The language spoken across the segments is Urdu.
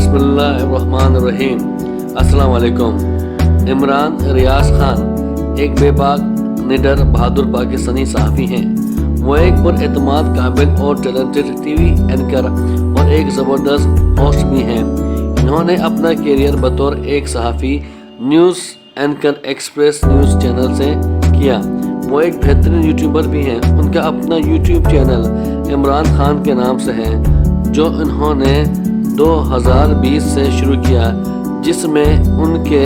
بسم اللہ الرحمن الرحیم۔ السلام علیکم۔ عمران ریاض خان ایک بے باک نڈر بہادر پاکستانی صحافی ہیں۔ وہ ایک پر اعتماد قابل اور ٹیلنٹڈ ٹی وی اینکر اور ایک زبردست ہوسٹ بھی ہیں۔ انہوں نے اپنا کیریئر بطور ایک صحافی news anchor express news channel سے کیا۔ وہ ایک بہترین یوٹیوبر بھی ہیں۔ ان کا اپنا یوٹیوب چینل عمران خان کے نام سے ہے، جو انہوں نے 2020 سے شروع کیا، جس میں ان کے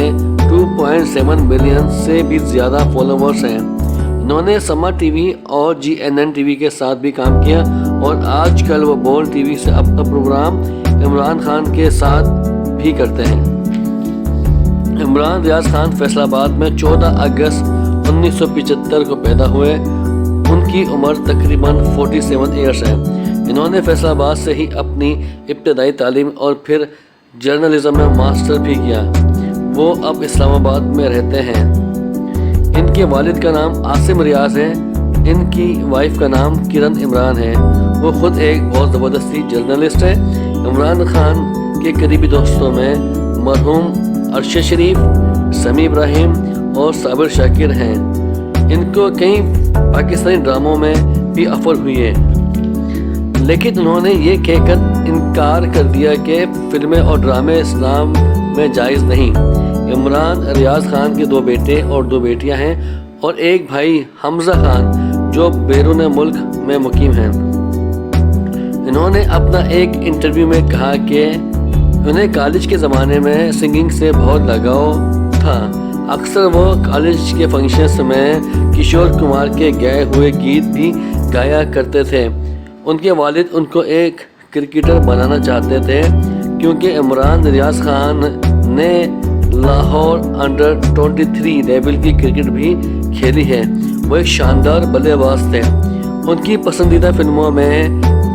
2.7 ملین سے بھی زیادہ فالوورز ہیں۔ انہوں نے سما ٹی وی اور GNN ٹی وی کے ساتھ بھی کام کیا اور آج کل وہ بول ٹی وی سے اپنا پروگرام عمران خان کے ساتھ بھی کرتے ہیں۔ عمران ریاض خان فیصل آباد میں 14 اگست 1975 کو پیدا ہوئے۔ ان کی عمر تقریباً 47 ایئرس ہے۔ انہوں نے فیصل آباد سے ہی اپنی ابتدائی تعلیم اور پھر جرنلزم میں ماسٹر بھی کیا۔ وہ اب اسلام آباد میں رہتے ہیں۔ ان کے والد کا نام عاصم ریاض ہے۔ ان کی وائف کا نام کرن عمران ہے۔ وہ خود ایک بہت زبردستی جرنلسٹ ہے۔ عمران خان کے قریبی دوستوں میں مرحوم ارشد شریف، سمیع ابراہیم اور صابر شاکر ہیں۔ ان کو کئی پاکستانی ڈراموں میں بھی آفر ہوئی ہے، لیکن انہوں نے یہ کہہ کر انکار کر دیا کہ فلمیں اور ڈرامے اسلام میں جائز نہیں۔ عمران ریاض خان کے 2 بیٹے اور 2 بیٹیاں ہیں اور ایک بھائی حمزہ خان جو بیرون ملک میں مقیم ہیں۔ انہوں نے اپنا ایک انٹرویو میں کہا کہ انہیں کالج کے زمانے میں سنگنگ سے بہت لگاؤ تھا۔ اکثر وہ کالج کے فنکشنز میں کشور کمار کے گائے ہوئے گیت بھی گایا کرتے تھے۔ ان کے والد ان کو ایک کرکٹر بنانا چاہتے تھے، کیونکہ عمران ریاض خان نے لاہور انڈر 23 لیول کی کرکٹ بھی کھیلی ہے۔ وہ ایک شاندار بلے باز تھے۔ ان کی پسندیدہ فلموں میں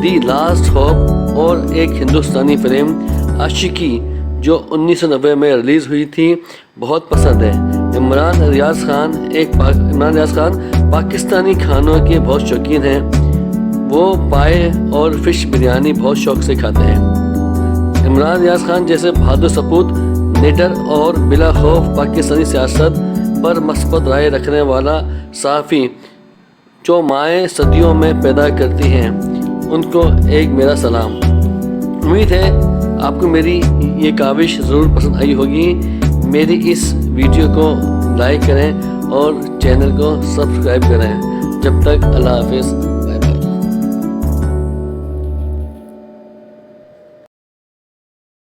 دی لاسٹ ہوپ اور ایک ہندوستانی فلم عاشقی جو 1990 میں ریلیز ہوئی تھی بہت پسند ہے۔ عمران ریاض خان پاکستانی کھانوں کے بہت شوقین ہیں۔ وہ پائے اور فش بریانی بہت شوق سے کھاتے ہیں۔ عمران ریاض خان جیسے بہادر سپوت، نڈر اور بلا خوف پاکستانی سیاست پر مثبت رائے رکھنے والا صحافی جو مائیں صدیوں میں پیدا کرتی ہیں، ان کو ایک میرا سلام۔ امید ہے آپ کو میری یہ کاوش ضرور پسند آئی ہوگی۔ میری اس ویڈیو کو لائک کریں اور چینل کو سبسکرائب کریں۔ جب تک اللہ حافظ۔